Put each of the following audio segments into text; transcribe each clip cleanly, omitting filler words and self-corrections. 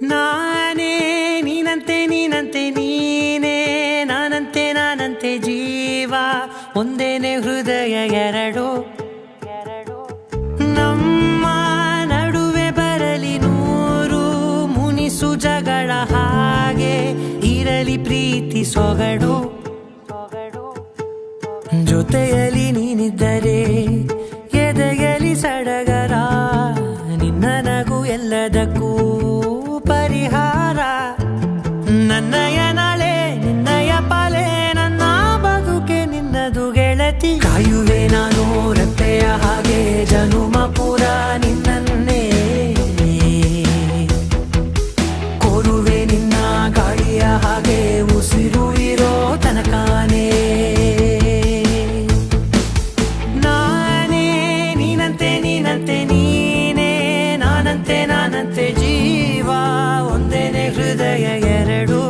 ನಾನೇ ನೀನಂತೆ ನೀನಂತೆ ನೀನೇ ನಾನಂತೆ ನಾನಂತೆ ಜೀವ ಒಂದೇನೆ ಹೃದಯ ಎರಡು ನಮ್ಮ ನಡುವೆ ಬರಲಿ ನೂರು ಮುನಿಸು ಜಗಳ ಹಾಗೆ ಇರಲಿ ಪ್ರೀತಿ ಸೊಗಡು ಜೊತೆಯಲ್ಲಿ ನೀನಿದ್ದರೆ ಎದೆಯಲಿ ಸಡಗರ ನಿನ್ನ ನಗು ಎಲ್ಲದಕ್ಕೂ ಪರಿಹಾರ ನನ್ನಯ ನಾಳೆ ನಿನ್ನಯ ಪಾಲೆ ನನ್ನ ಬದುಕೆ ನಿನ್ನದು ಗೆಳತಿ ಕಾಯುವೆ ನಾನು ರೆಪ್ಪೆಯ ಹಾಗೆ ಜನುಮ ಪುರ ನಿನ್ನನ್ನೇ ಕೋರುವೆ ನಿನ್ನ ಗಾಳಿಯ ಹಾಗೆ ಉಸಿರು ಇರೋ ತನಕಾನೇ ನಾನೇ ನೀನಂತೆ ನೀನಂತೆ ನೀನೇ ನಾನಂತೆ ನಾನಂತೆ ಜೀವ ಒಂದೇನೆ ಹೃದಯ ಎರಡು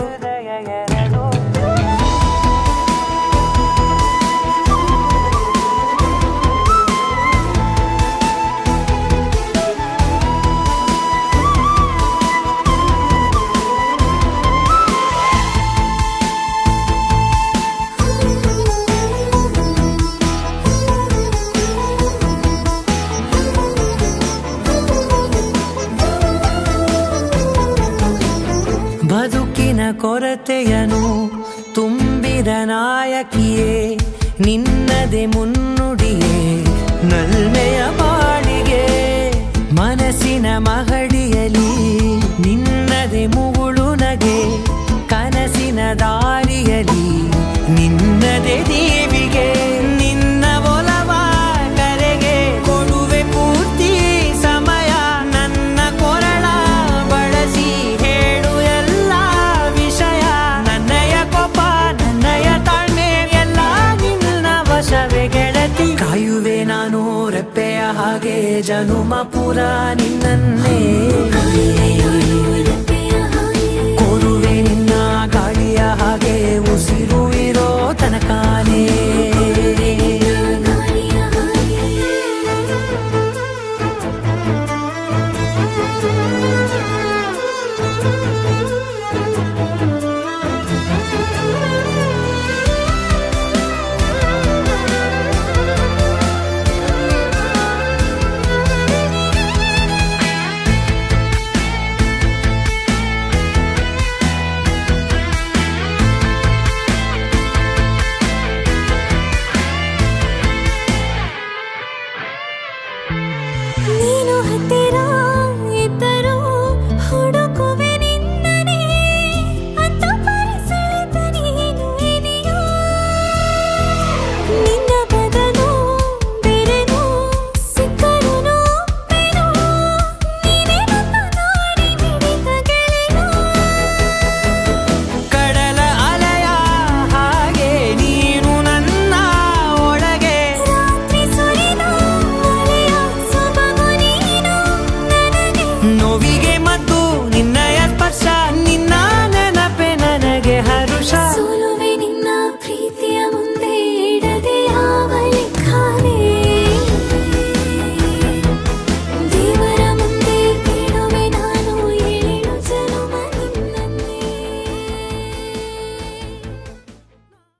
ಬದುಕಿನ ಕೊರತೆಯನು ತುಂಬಿದ ನಾಯಕಿಯೇ ನಿನ್ನದೆ ಮುನ್ನುಡಿಯೇ ನಲ್ಮೆಯ ಬಾಳಿಗೆ ಮನಸ್ಸಿನ ಮಹಡಿಯಲಿ ನಿನ್ನದೆ ಮುಗುಳು ನಗೆ ಕನಸಿನ ದಾರಿಯಲಿ ನಿನ್ನದೆ ದೇವಿಗೆ ನಿನ್ನ ಒಲವ ಕರೆಗೆ ಕೊಡುವೆ ಪೂರ್ತಿ ಸಮಯ ನನ್ನ ಕೊರಳ ಬಳಸಿ ಹೇಳು ಎಲ್ಲ ವಿಷಯ ನನ್ನಯ ಕೋಪ ನನ್ನಯ ತಾಳ್ಮೆ ಎಲ್ಲ ನಿನ್ನ ವಶವೇ ಗೆಳತಿ ಕಾಯುವೆ ನಾನು ರೆಪ್ಪೆಯ ಹಾಗೆ ಜನುಮ ಪುರ ನಿನ್ನನ್ನೇ